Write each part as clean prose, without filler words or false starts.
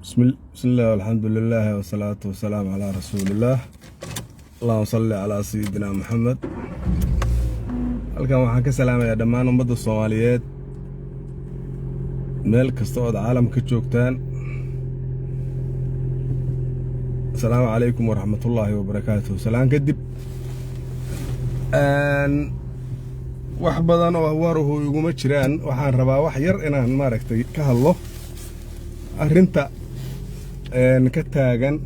بسم الله والحمد لله والصلاة والسلام على رسول الله. اللهم صل على سيدنا محمد. halkan waxaan ka salaamayaa dhammaan ummadda Soomaaliyeed meel kasta oo caalamka joogtaan. Assalaamu calaykum waraxmatullaahi wabarakaatuh. Salaan kadib wax badan oo waruhu iguma jiraan, waxaan rabaa wax yar inaan maaragtay ka hadlo arrinta ka taagan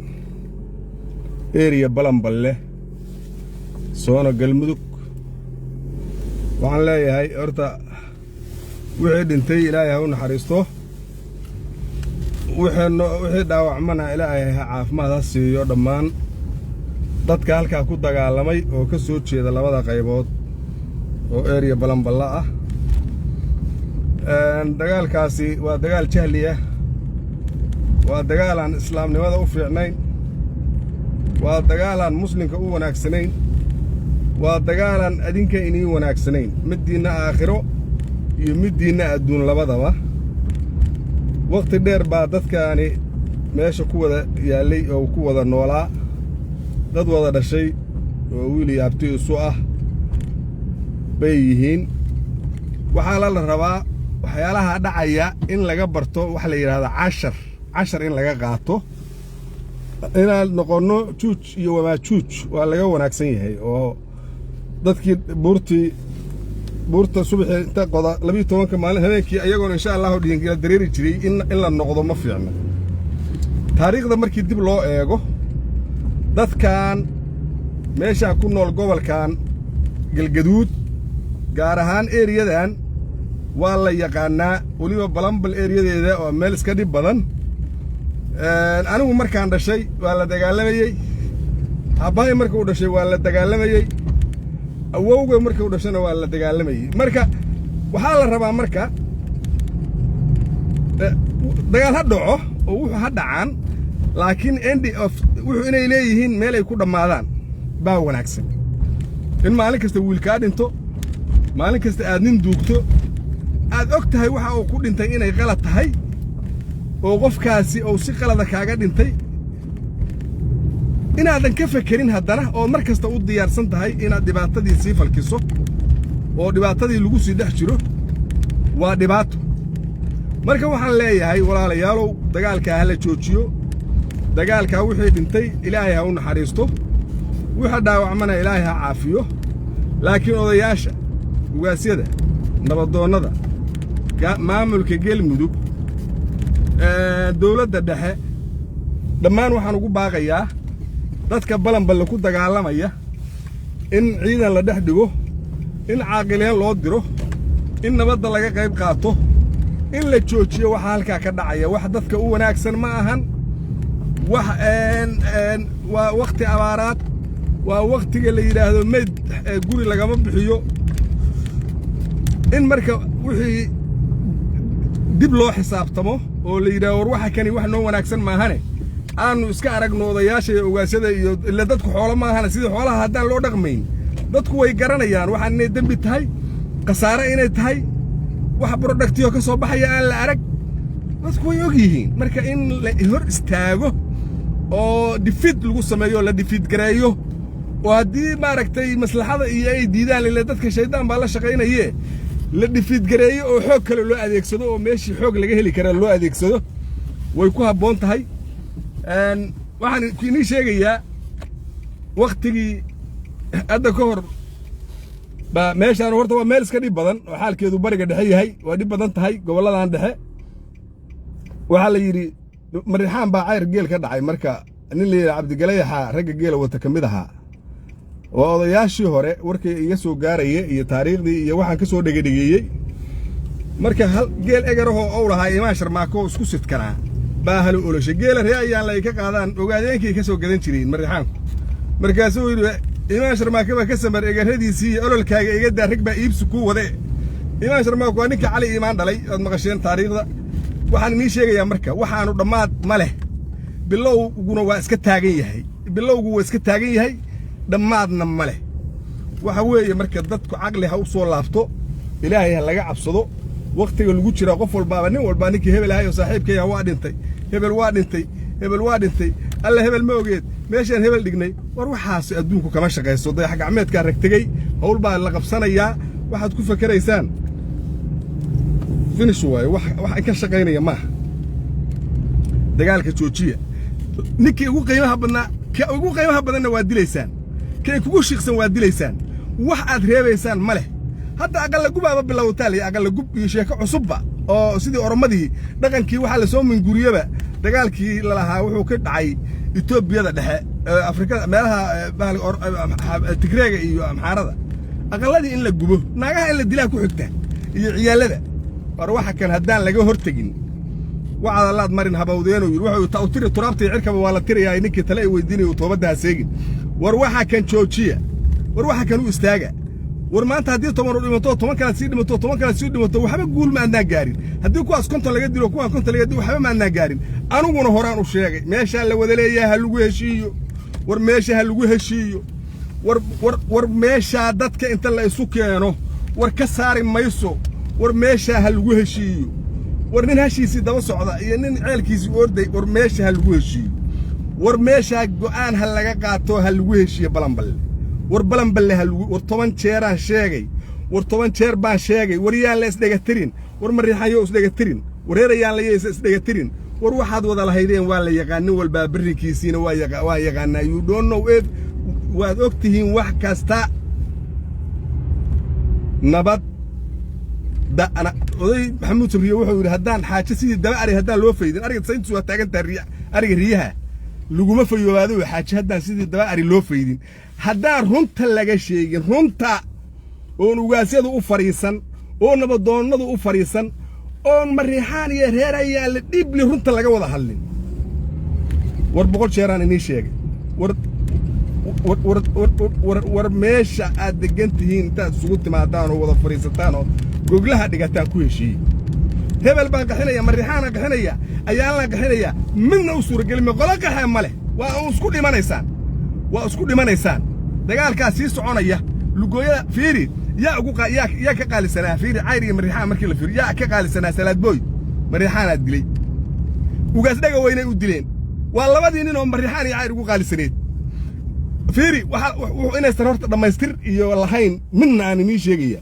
area Balanballe soona Galmudug. waxaan leeyahay horta wixii dhintay Ilaahay ha u naxariisto, wixii dhaawacmana Ilaahay ha caafimaad ha siiyo dhammaan dadka halkaa ku dagaalamay oo ka soo jeeda labada qaybood oo area Balanballe ah. dagaalkaasi waa dagaal jahli ah, waa dagaal aan islaamnimada u fiicnayn, waa dagaal aan muslimka u wanaagsanayn, waa dagaal aan adinka inii wanaagsanayn midiina aakhiro iyo midiina adduun labadaba. waqti dheer baa dadkaani meesha ku wada yaalay oo ku wada noolaa, dad wada dhashay oo wiil iyo abti isu ah bay yihiin. waxaa la rabaa waxyaalaha dhacaya in laga barto wax la yiraahdo cashar in laga qaato, inaan noqono juuj iyo wamaajuuj waa laga wanaagsan yahay. oo dadkii buurta subaxii inta qoda 12 maalin habeenkii ayagoon insha Allah dhiingila dareeri jiray in la noqdo ma fiicna. taariikhda markii dib loo eego dadkan meesha ku nool gobolkan Galgaduud gaar ahaan ereyadan waa la yaqaanaa, waliba Balanballe ereyadeeda oo meel iska dhib badan. anigu markaan dhashay waa la dagaalamayay, aabbahay markuu dhashay waa la dagaalamayay, awowga markuu dhashana waa la dagaalamayay. marka waxaa la rabaa marka dagaal ha dhaco oo wuxuu ha dhacaan, laakiin end of wuxuu inay leeyihiin meel ay ku dhammaadaan baa wanaagsan. in maalin kasta wiilkaa dhinto, maalin kasta aad nin duugto, aad og tahay waxa uu ku dhintay inay qalad tahay oo qofkaasi uu si qalada kaaga dhintay, inaadan ka fekerin haddana oo mar kasta u diyaarsan tahay inaad dhibaatadii sii falkiso oo dhibaatadii lagu sii dhex jiro waa dhibaato. marka waxaan leeyahay walaalayaalow, dagaalka ha la joojiyo, dagaalka wixii dhintay Ilaahay ha u naxariisto, wixii dhaawacmana Ilaahay ha caafiyo. laakiin odayaasha ugaasyada nabadoonnada maamulka Galmudug dawladda dhexe dhammaan waxaan ugu baaqayaa dadka Balanballe ku dagaalamaya in ciidan la dhex dhigo, in caaqileen loo diro, in nabadda laga qayb qaato, in la joojiyo waxa halkaa ka dhacaya. wax dadka u wanaagsan ma ahan. wax waa waqti abaaraad, waa waqtiga la yiraahdo meed guri lagama bixiyo. in marka wixii dib loo xisaabtamo oo la yiraahdo war waxa kani wax noo wanaagsan ma ahane, aanu iska aragno odayaasha iyo ugaasyada iyo ila dadku xoolo ma ahana. sidii xoolaha haddaan loo dhaqmayn dadku way garanayaan waxaan inay dambi tahay, qasaare inay tahay, wax productiyo ka soo baxaya aan la arag, dadku way og yihiin. marka in la hor istaago oo defeat lagu sameeyo, la defeat gareeyo, oo haddii maaragtay maslaxada iyo ay diidaan ila dadka shaydaan baa la shaqaynayee la defeat gareeyo oo xoog kale loo adeegsado oo meeshii xoog laga heli kara loo adeegsado way ku habboon tahay. waxaan inii sheegayaa waqtigii hadda ka hor baa meeshaan horta waa meel iska dhib badan oo xaalkeedu bariga dhexe yahay, waa dhib badan tahay gobolladan dhexe. waxaa la yidhi Marixaan baa cayr geel ka dhacay, marka nin la yidhi Cabdigalayaxa ragga geela wata ka mid ahaa oo odayaashii hore warkay iga soo gaaraya iyo taariikhdii iyo waxaan ka soo dhegedhegeeyey. marka hal geel egarahoo ou lahaa Imaan Sharmaako isku sidkanaa baa hal oloshay geela ree ayaan la ka qaadaan ogaadeenkii ka soo gadan jireen Marixaanku. markaasuu yidhi Imaan Sharmaako baa ka samar egaradiisii iyo ololkaaga iga daa, rag baa iibsi ku wade. Imaan Sharmaako waa ninkii Cali Imaan dhalay, aad maqasheen taariikhda. waxaan inii sheegayaa marka waxaanu dhammaad ma leh, bilowguna waa iska taagan yahay, bilowgu waa iska taagan yahay, dhammaadna ma leh. waxa weeye marka dadku caqli ha u soo laabto, Ilaahay ha laga cabsado. waqtiga lagu jira qof walba nin walba ninkii hebel ahay oo saaxiibkay waa dhintay hebel waa dhintay alla hebel ma ogeed meeshaan hebel dhignay war waxaas adduunku kama shaqaysto dayax gacmeedka ragtagay hawl baa la qabsanayaa waxaad ku fakaraysaan finish way wax ka shaqaynaya ma dagaalka joojiya ninkii ugu qiimaha badanna waa dilaysaan kay kugu shiiqsan waa dilaysaan wax aad reebaysaan ma leh hadda aqal gubaaba bilowtaal iyo aqal gub iyo sheeko cusubba oo sidii oromadii dhaqankii waxa la soo minguriyaba dagaalkii la lahaa wuxuu ka dhacay Itoobiyada dhexe Afrikada meelaha Tigreega iyo Amxaarada aqaladii in la gubo naagaha in la dilaa ku xigta iyo ciyaalada war waxa kan haddaan laga hortagin وعلى الله مرن هبودين ويروحوا تأثير ترابتي عركب ولا تري يا إنك تلاقي ويديني وطوبتها ساجن وروحها كان شوتشية وروحها كانوا استاجا ورما أنت هدي طمر المطور طمر كانت سيد المطور طمر كانت سيد المطور وحبي تقول ما عندنا جارين هديك واس كنت اللي جدي لو كنت اللي جدي وحبي ما عندنا جارين أنا وأنا هران وشيء ماشي على ودلية هالوجه شيء ورماشي هالوجه شيء ورماشي عدتك أنت اللي يسوق يعني وركسر ما يسوق ورماشي هالوجه شيء ورنين هالشيء دوا صعدة يعني عيالكيس وردي ورماشي هالوجه شيء ورماشي جوان هاللقى قاتو هالوجه شيء بلنبل وربلنبل ورطمان شيران شاقي ورطمان شير بان شاقي وريان لا اسدغترين ورمريحايو اسدغترين وريريان لا اسدغترين وروحاد ودا لهيدين waa la yaqaan walba barikiisina waa yaqaan you don't know if waad ogtihiin wax kasta nabad da ana oday maxamuud sabriye wuxuu yiri hadaan xaajo sidii daba ari hadaan loo faydin ariga sayntu waa taagan taariya ariga riyaha laguma fayowaado xaajo hadaan sidii daba ari loo faydin haddaan runta laga sheegin runta oo ugaasyadu u fariisan oo nabadoonnadu u fariisan oo mariixaan iyo reerayaa la dhibli runta laga wada hadlin war boqol jeeraan inii sheegay war meesha aad degantihiin intaad isugu timaadaan oo wada fariisataan oo goglaha dhigataan ku heshiiyey hebel baan qaxinaya mariixaan qaxinaya ayaan la qaxinaya midna u suuragelin ma qola qaxay ma leh waa isku dhimanaysaan dagaalkaas sii soconaya lugooyada fiiri yaa ka qaalisanaa fiiri cayr iyo mariixaan markii la fiiriyo yaa ka qaalisanaa salaad booy mariixaanaad dilay ugaas dhaga weynay u dileen waa labadii nin oo mariixaan iyo cayr ugu qaalisaneed fiiri wuxuu inaysan horta dhammaystir iyo lahayn midna aan inii sheegaya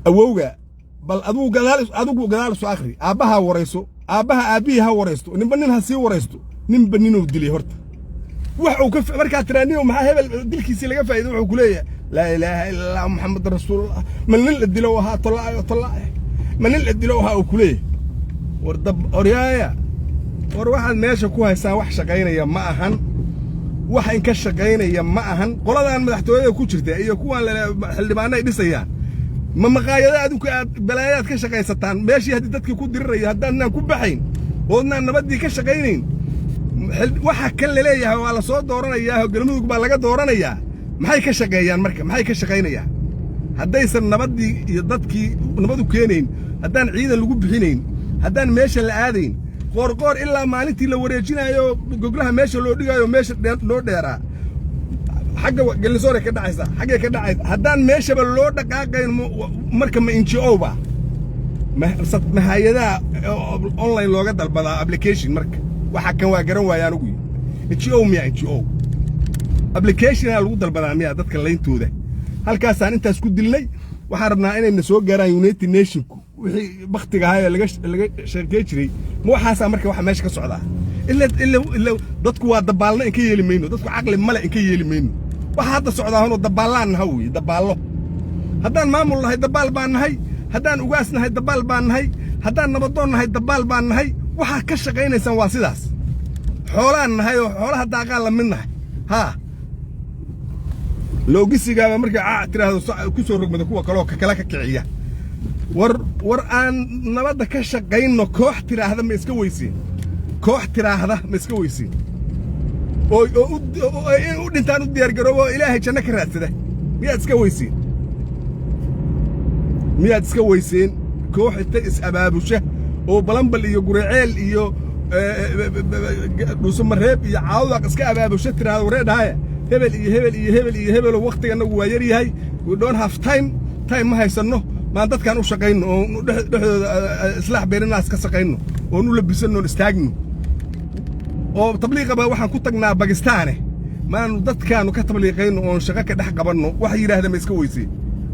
awowga bal adigu gadaal soo akhri aabbaha warayso aabbaha aabbihi ha waraysto ninba nin ha sii waraysto ninba ninuu dilay horta وحو كف مركات ترانيو مع هبل دلكيسي لقى فايدة وحو كلية لا إله إلا الله محمد رسول الله من الدلوها طلع من الدلوها وكلية وردب أريايا وروحد ماشي كوها يسا وح شقينا يا معهن وح إنك شقينا يا معهن قلنا أن مدحتوية كوشرتي إيا كوها اللي معنا يدسيان ما مقايدات بلايات كشقين ستان ماشي هديتك كود الرئي هدانا كوبحين وقلنا أن بدي كشقينين waxa kale leeyahay waa la soo dooranayaa galmudug baa laga dooranayaa maxay ka shaqeeyaan marka maxay ka shaqeynayaan haddaysan nabadii iyo dadkii nabadu keenayn haddaan ciidan lagu bixinayn haddaan meesha la aadayn qoor ilaa maalintii la wareejinayo goglaha meesha loo dhigayo meesha loo dheeraa xagga galsoore ka dhacaysa xagga ka dhacaysa haddaan meeshaba loo dhaqaaqayn marka ma NGO ba ma hay'adaha online looga dalbadaa application marka waxa kan waa garan waayaan ugu NGO miya NGO application lagu dalbadaa miya dadka layntooda halkaas aan intaas ku dilnay waxaan rabnaa inay soo gaaraan United Nations wixii waqtiga ahaa laga sheekay jiray ma waxaas marka waxa meesha ka socda illa dadku waa dabaalna in ka yeeli mayno dadku aqli male in ka yeeli mayno waxa hadda socdaa dabaalaan hawi dabaalo haddaan maamul lahay dabaal baan nahay haddaan ugaas nahay dabaal baan nahay haddaan nabadoon nahay dabaal baan nahay waxa ka shaqeynaysan waa sidaas xoolaan nahay oo xoolaha daaqaan la midnahay ha loogisiga marka tiraahdo ku soo rogmada kuwa kale ka kiciya war aan nabadda ka shaqeyno koox tiraahda ma iska weysiin koox tiraahda ma iska weysiin oo u dhintaan u diyaar garoobo ilaahay janno ka raadsada miyaad iska weysiin koox inta is abaabusha oo balanbal iyo guriceel iyo dhuusamareeb iyo caawdaq iska abaabusha tiraahdo wareedhaaya hebel iyo hebel waqtiga nagu waa yar yahay we don't have time ma haysano ما أنت كانوا شقينه إصلاح بين الناس كسقينه ونقول بيسنون استاجنوا أو تبليغ بقى واحد كنت جنا باكستاني ما نضد كانوا كتبليغين ونشغك ده قبلنا واحد يراه ما يسكويسين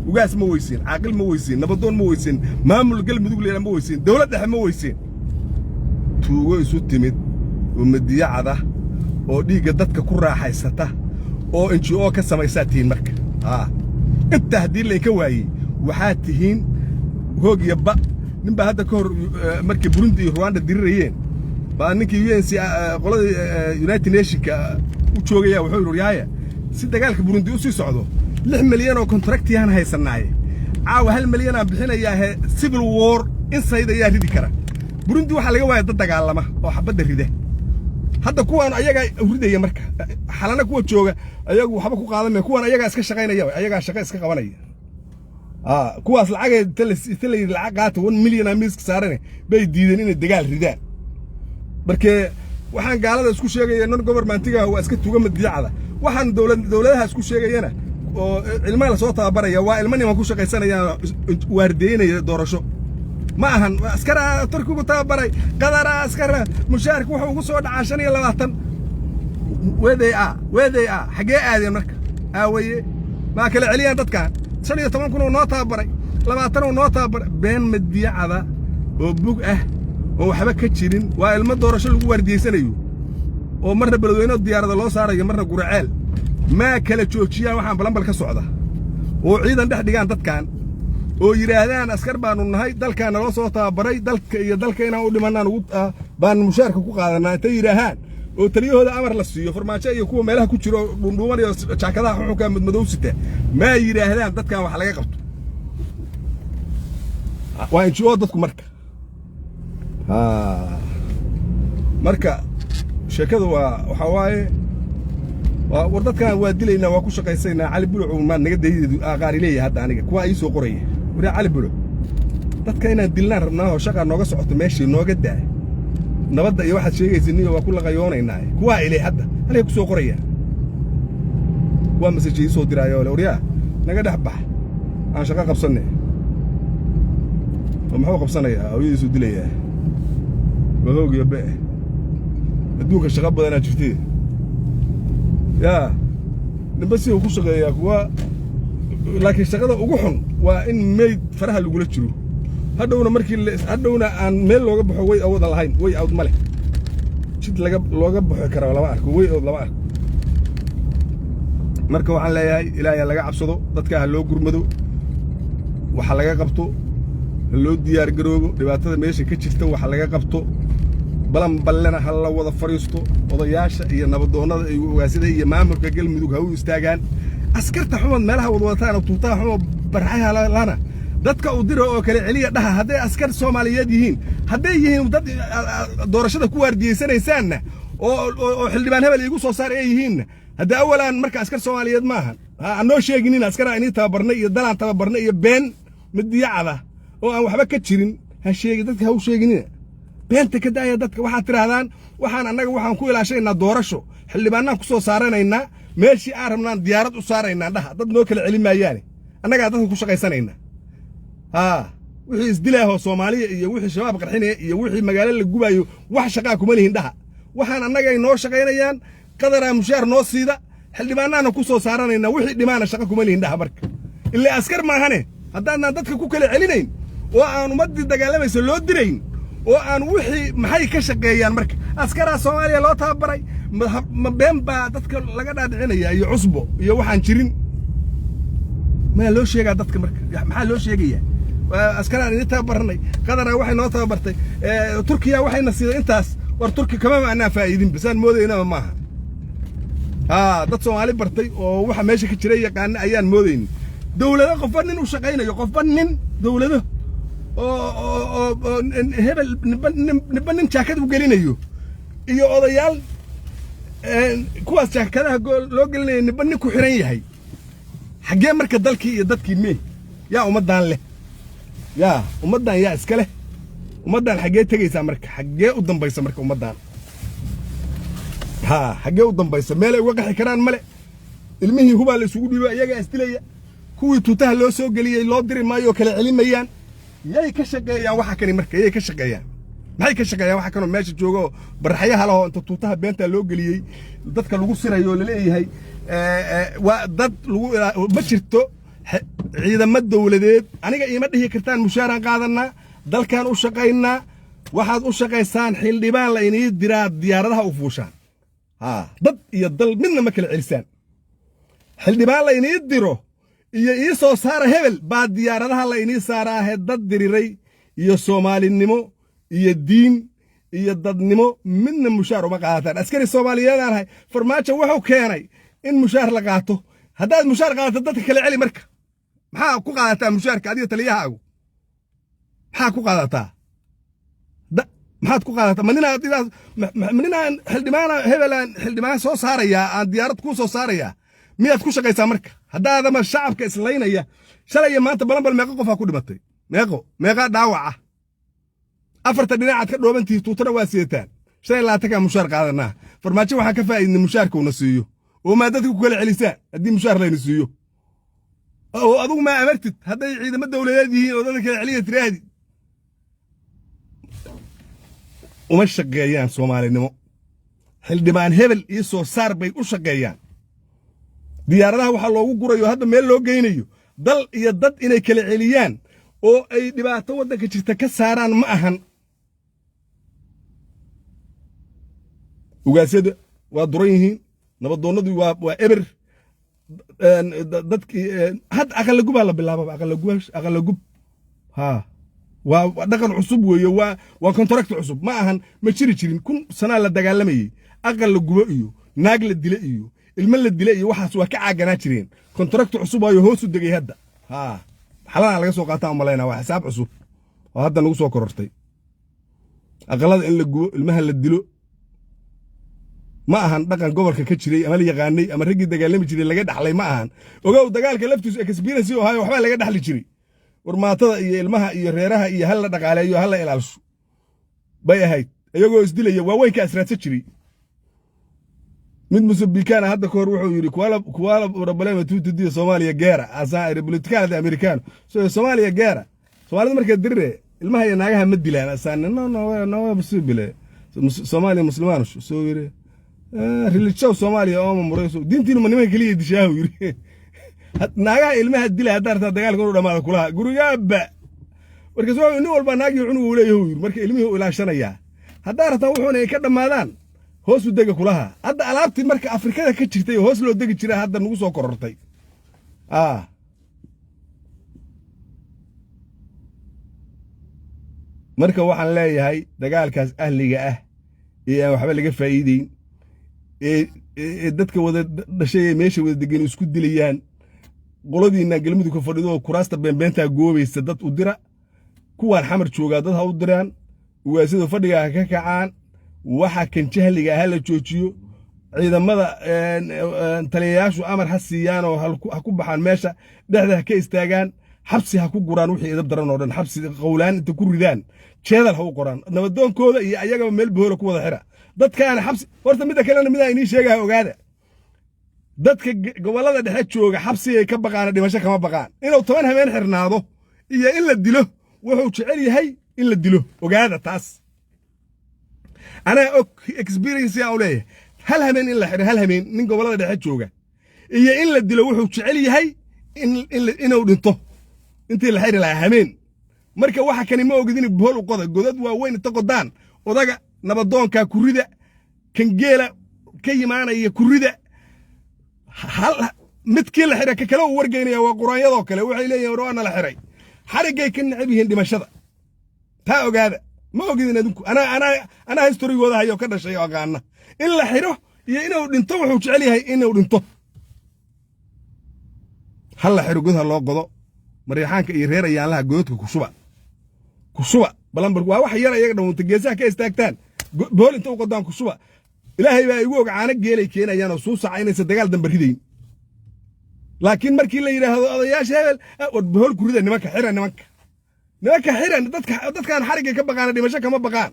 وقاس مويسين عاقل مويسين نبضون مويسين مامل القلب تقول لنا مويسين دولة ده مويسين توجو يسوتمد ومدية عذا أو دي قدتك كرة حيسته أو إنشي أو كسمايساتين مرك أنت هدي اللي كواي وحاتهين هوج يبقى نبى هذا كور مركب بروندي رواندا ديريين بانك ينسي قولة يونايتد نيشن وشوجيا وحول رياية سيد قالك بروندي وسي صعدوا 6 مليون أو كونتراكت ياهن هاي صناعي عاو هالمليون بحنا ياه سيفل وور إنسايد ياه ردي كرا بروندي waxa laga waayay dad dagaalama oo xabada ride hadda kuwan ayaga ridaya marka xalana kuwa jooga ayagu waxba ku qaadanay kuwan ayaga iska shaqeynaya ayaga shaqo iska qabanaya kuwaas lacag talay lacag qaata 1 milyan miiska saaran bay diideen inay dagaal ridaan markee waxaan gaalada isku sheegay non governmentiga waa iska tuuga madiyacada waxaan dawladaha isku sheegayna oo ilmaha la soo tababaraya waa ilmaha ku shaqeysanaya waardeynaya doorasho ما هن أسكره تركوا كتابري قدر أسكره مشارك وحوق صود عشان يلا وطن وذي حاجة هذه مركب أوي ما كل عليا تتكان شنو يتمون كانوا نوطة بري لما تروا نوطة بين مدية هذا وبوق وحبك كتيرين والمدورة شو الوردي سنيو ومرة بلوينا الديار ذا الله صار مرة قرعال ما كل تشوشيا وحن بلمبل كسعودة وعيدا ده ديان تتكان oo yiraahdaan askar baanu nahay dalkaana loo soo tababaray dalka iyo dalkeena u dhimanaan ugu baan mushaarka ku qaadanaa inta yiraahaan oo taliyahooda amar la siiyo farmaajo iyo kuwa meelaha ku jiro dhundhuuman iyo jaakadaha xukunka madmadow sita ma yiraahdaan dadkan wax laga qabto waa in joodo dadku marka sheekadu waxa waaye war dadkan waa dilayna waa ku shaqaysaynaa cali buluc ma naga daydeedu qaari leeyahay hadda aniga kuwa ay soo qorayeen wada cali buluc dadka inaan dilnaan rabnaa oo shaqa nooga socoto meeshii nooga daa nabadda iyo waxa sheegaysiin waa ku laqayoonaynaa kuwa ilay hadda aniga ku soo qorayaan kuwa message soo diraayo wariya naga dhaxbax aan shaqa qabsanay oo maxuu qabsanayaa oo isu dilayaa bahoogiyo baa adduunka shaqa badan jirtay يا نبسي وكل شغله كوا لكن شغله وجحن وإن ميد فرها اللي قلت شنو هدونا مركي هدونا عن ميل لو جب حوي أو ضلهين وي أو ملك شد لو جب حكرة ولا معك وي أو لا معك مركوا على إلى يا لقى عبصدو ضدك هاللو جرمدو وحلاقة قبطو اللو ديار جروجو دبعتها ماشي كتشفتو وحلاقة قبطو بلان بلنا هلا وضع فريستو وضياش هي نبضونا واسيده هي مامورك galmudug haw istaagaan askarta xuman meelaha wadwataan oo tuutaa xumo barxaha lana dadka u diro oo kale celiya dhaha haday askar Soomaaliyeed yihiin haday yihiin dad doorashada ku waardiyeysanaysaan oo xildhibaan hebel igu soo saar ay yihiin hada awalan marka askar Soomaaliyeed maahan anoo sheegin in askar ay tababarnay iyo dalaan tababarnay iyo been midiyacada oo aan waxba ka jirin ha sheegi dadka ha u sheegin بنت كده يا دتك واحد تراهدان waxaan anaga waxaan ku ilaashaynaa doorasho xildhibaanaan ku soo saaranaynaa meeshii aan rabnaan diyaarad u saaraynaa dhaha dad noo kala celimayaan anaga dadka ku shaqaysanaynaa wixii isdilaaho Soomaaliya iyo wixii shabaab qarxinay iyo wixii magaalo la gubayo wax shaqa kuma lihin dhaha waxaan anaga inoo shaqaynayaan qadara mushaar noo siida xildhibaanaan ku soo saaranaynaa wixii dhimaana shaqa kuma lihin dhaha marka ilaa askar ma ahane hadaan dadka ku kala celinayn oo aan ummadii dagaalamayso loo dirayn oo aan wixii maxay ka shaqeeyaan marka askara Soomaaliya loo tababaray ma beenba dadka laga dhaadhicinaya iyo cusbo iyo waxaan jirin ma loo sheegaa dadka marka maxaa loo sheegaya askara inta tababarnay qadara waxay noo tababartay Turkiya waxayna siday intaas war Turki kama macnaa faa'iidin bisaan moodayna maaha dad Soomaali bartay oo waxa meesha ka jiray yaqaan ayaan moodayn dawladda qofan nin u shaqeynayo qofan nin dawladda hebel niban jaakad u gelinayo iyo odayaal kuwaas jaakadaha loo gelinayo niban ku xiran yahay xagee marka dalkii iyo dadkii mee yaa umadan leh yaa umadan yaa iska leh umadan xagee tagaysaa marka xagee u dambaysa marka umadan xagee u dambaysa meel ay uga qaxi karaan male ilmihii hubaa la isugu dhiibay iyaga istilaya kuwii tuutaha loo soo geliyey loo diri maayo kala celin mayaan yay ka shaqeeyaan waxa kani marka yay ka shaqeeyaan maxay ka shaqeeyaan waxa kanoo meesha joogo barxayaha laho inta tuutaha beenta loo geliyey dadka lagu sirayo la leeyahay waa dad lagu ma jirto ciidamada dawladeed aniga iima dhihi kartaan mushaaran qaadanaa dalkan u shaqaynaa waxaad u shaqaysaan xildhibaan la inii diraa diyaaradaha u fuushaan dad iyo dal midna ma kala celisaan xildhibaan la inii diro iyo ii soo saara hebel baa diyaaradaha la inii saaraahe dad diriray iyo soomaalinimo iyo diin iyo dadnimo midna mushaar uma qaadataan askari soomaaliyeedaan ahay farmaajo wuxuu keenay in mushaar la qaato haddaad mushaar qaadato dadka kala celi marka maxaa ku qaadataa mushaarka adiga taliyahaagu maxaa ku qaadataa maxaad ku qaadataa maninaan xildhibaan hebelaan xildhibaan soo saarayaa aan diyaarad kuu soo saarayaa miyaad ku shaqaysaa marka haddaadama shacabka islaynaya shalay iyo maanta balanbal meeqa qofaa ku dhimatay meeqaa dhaawaca afarta dhinacaad ka dhoobantihi tuutana waa sidataan 25 mushaar qaadanaa farmaajo waxaan ka faa'iidnay mushaarka una siiyo oo maa dadka ku kala celisaan haddii mushaar layna siiyo oo adugu maa amartid hadday ciidamo dawladeed yihiin oo dadka kala celiya tiraahdi uma shaqeeyaan soomaalinimo xildhibaan hebel iyo soo saar bay u shaqeeyaan diyaaradaha waxaa loogu gurayo hadda meel loo geynayo dal iyo dad inay kala celiyaan oo ay dhibaato waddanka jirta ka saaraan ma ahan ugaasyada waa duran yihiin nabadoonnadu waa eber dadkii hadda aqalagubaa la bilaababa aqalagub waa dhaqan cusub weeye waa kontarakti cusub ma ahan ma jiri jirin 1000 sanaa la dagaalamayey aqal la gubo iyo naag la dila iyo ilmo la dila iyo waxaas waa ka caaganaa jireen kontarakti cusub ayo hoos u degay hadda xalana laga soo qaataa umaleynaa waa xisaab cusub oo hadda nagu soo korortay aqalada in la gubo ilmaha la dilo ma ahan dhaqan gobolka ka jiray ama la yaqaanay ama raggii dagaalami jiray laga dhaxlay ma ahan ogow dagaalka laftiisu experience oo hayo waxba laga dhaxli jiray warmaatada iyo ilmaha iyo reeraha iyo hal la dhaqaaleeyo hal la ilaaliso bay ahayd iyagoo isdilaya waaweynka asraadsa jiray mid musubikaan hadda koor wuxuu yiri kuwala problema tuutii Soomaaliya geera asa republicana americano Soomaaliya geera Soomaalida markay dirre ilmaha iyo naagaha ma dilaan asaan no possible Soomaaliya muslimaan soo yiri religion Soomaaliya oo murayso diintiina ma nimanka kaliya dishaa yiri naagaha ilmaha dilaa hadarta dagaalka u dhamaada kulaha gurigaaba marka soo in walba naagi cunug uu leeyahay yiri marka ilmihii ilaashanaya hadarta wuxuuna ka dhamaadaan hoos u dega kulaha hadda alaabtii marka Afrikada ka jirtay hoos loo degi jiray hadda nagu soo korortay marka waxaan leeyahay dagaalkaas ahliga ah ee waxba laga faa'iideyn ee dadka wada dhashay meesha wada degan isku dilayaan qoladiina galmudug ka fadhido kuraasta beenbeenta goobaysa dad u dira kuwaan xamar jooga dad ha u diraan ugaasida fadhiga ka kacaan waxa kan jahliga ah la joojiyo ciidamada taliyayaashu amar ha siiyaan oo ha ku baxaan meesha dhexda ka istaagaan xabsi ha ku guraan wixii idab daran oo dhan xabsi qowlaan inta ku ridaan jeedal ha u qoraan nabadoonkooda iyo ayaga meel bohol ku wada xira dadkaan xabsi horta mid kale mid ay inii sheegahay ogaada dadka gobolada dhexe jooga xabsi ay ka baqaan dhimasho kama baqaan inuu 10 habeen xirnaado iyo in la dilo wuxuu jecel yahay in la dilo ogaada taas أنا experience يا أولي هل همين إلا حر هل همين من قبل هذا حد شوجا إيه إلا الدلوه وتشعلي هاي إن ودنته أنت اللي حر لا همين مركب واحد كان ما وجدين بهول وقضى جداد وين التقدان وضجع نبضون ككوريدة كان جيلا كي معنا يكوريدة هل متكل حرة كلو ورجيني وقرآن يضاك لو عليه ورانا الحري حرق كن عبيه هندي مشذا تاو هذا ما وجدين أدوك أنا هيستوري وضع هيو كذا شيء وقعنا إلا حره إنه دنتو وحوش عليها إنه دنتو هلا حرو جودها الله قضاء مريحان كيرير يالله جودك كشوبة بلان واحد يرى يقدر متجزاه كاستاكتان بقول أنتوا قدام كشوبة إلهي بقى يقول عنك جيلي كينا يانا صوص عيني سدقال دم بريدين لكن مركي اللي يراه يا شغل بقول كريدة نمك حرة نمك حرة دتك كان حرقة كبقى أنا دمشق ما بقى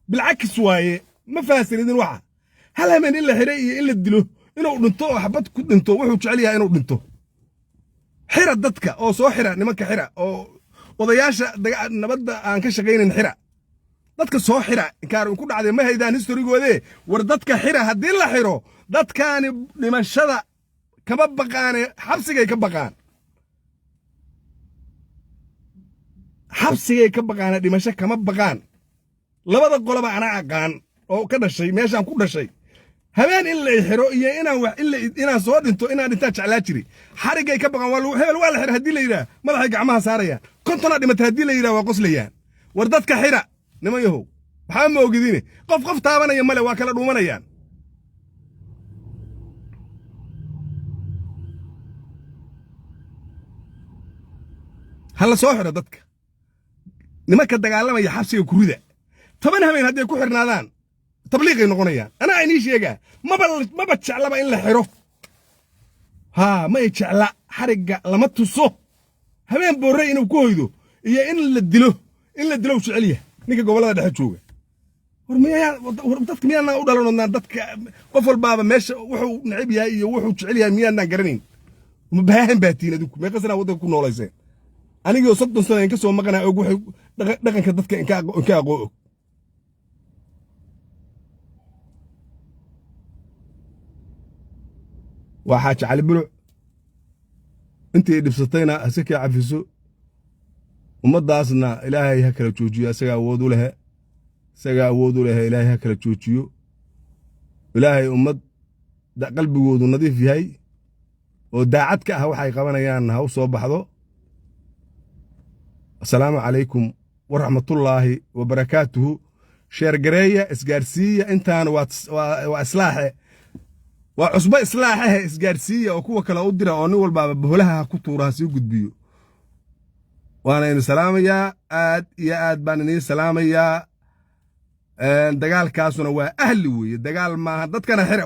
بالعكس واي ما فاسر إذن واحد هل من إلا حرية إلا الدلو إنه دنتو حبت كنت دنتو وحوش عليها إنه دنتو xira dadka oo soo xira nimanka xira oo odayaasha nabadda aan ka shaqaynin xira dadka soo xira inkaar ku dhacday ma haydaan historigoode war dadka xira haddii la xiro dadkaani dhimashada kama baqaane xabsigay ka baqaan xabsigay ka baqaana dhimasho kama baqaan labada qoloba ana aqaan oo ka dhashay meeshaan ku dhashay habeen in la xiro iyo inaan soo dhinto inaan dhintaa jeclaa jiri xarigay ka baqaan hebel waa la xira haddii la yidhaah madaxay gacmaha saarayaan kontona dhimata haddii la yidhaah waa qoslayaan war dadka xira niman yahow waxaa ma ogidine qof taabanaya male waa kala dhuumanayaan hala soo xiro dadka nimanka dagaalamaya xabsiga kurida 10 habeen hadday ku xirnaadaan tabliiqay noqonayaan anaa inii sheegaa maba jeclaba in la xiro ma jecla xarigga lama tuso habeen boorre inuu ku hoydo iyo in la dilo jecel yahay ninka gobolada dhexe jooga war dadka miyaanaan u dhalanodnaa dadka qof walbaaba meesha wuxuu necib yahay iyo wuxuu jecel yahay miyaanaan garanayn ma baahan baatiin adinku meeqasanaa waddanka ku noolayseen anigoo 30 sano in ka soo maqnaa og waxay dhaqanka dadka in ka aqoo og waxaa jecel buluc intii dhibsatayna asaka cafiso ummadaasna ilaahay ha kala joojiyo asaga awood u leh ilaahay ha kala joojiyo ilaahay ummad qalbigoodu nadiif yahay oo daacad ka ah waxay qabanayaan ha u soo baxdo assalaamu calaykum waraxmatullaahi wabarakaatuhu sheergareeya isgaarsiiya intaan waa islaaxe waa cusbo islaaxahe isgaarsiiya oo kuwa kale u dira oo nin walbaaba boholaha ku tuuraha sii gudbiyo waana idin salaamayaa aad iyo aad baan idin salaamayaa dagaalkaasuna waa ahli weeye dagaal maaha dadkana xira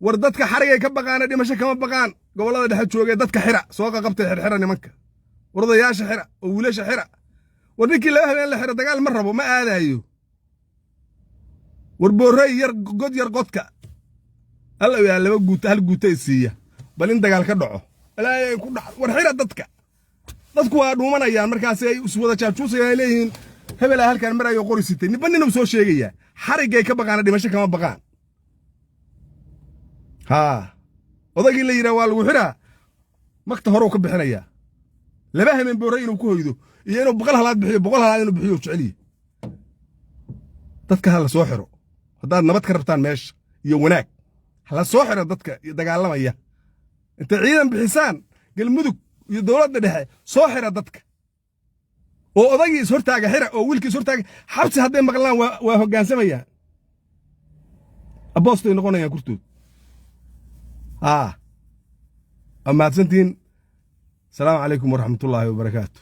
war dadka xarigay ka baqaana dhimasho kama baqaan gobolada dhexe joogee dadka xira soo qaqabtay xirxira nimanka war odayaasha xira oo wiilasha xira war ninkii laba habeen la xira dagaal ma rabo ma aadaayo war boorrey yar god yar qodka alla yaa laba guuta hal guuta isiiya bal in dagaal ka dhaco ilaahay ku dhac war xira dadku waa dhuumanayaan markaas ay wada jaajuusayaan ay leeyihiin hebel halkan marayo qorisitay niban inuu soo sheegaya xarigay ka baqaana dhimasho kama baqaan odagii la yidhaa waa lagu xiraa magta hore ka bixinaya laba habeen boorrey inuu ku hoydo iyo inuu 100 halaad inuu bixiyo jeceliye dadka hala soo xiro haddaad nabad ka rabtaan meesha iyo wanaag hala soo xiro dadka dagaalamaya inta ciidan bixisaan galmudug iyo dowladda dhexe soo xira dadka oo odagii is hortaaga xira oo wiilkii is hortaaga xabsi hadday maqlaan waa hoggaansamayaan aboostay noqonayaan kurtood amaadsantiin السلام عليكم ورحمة الله وبركاته.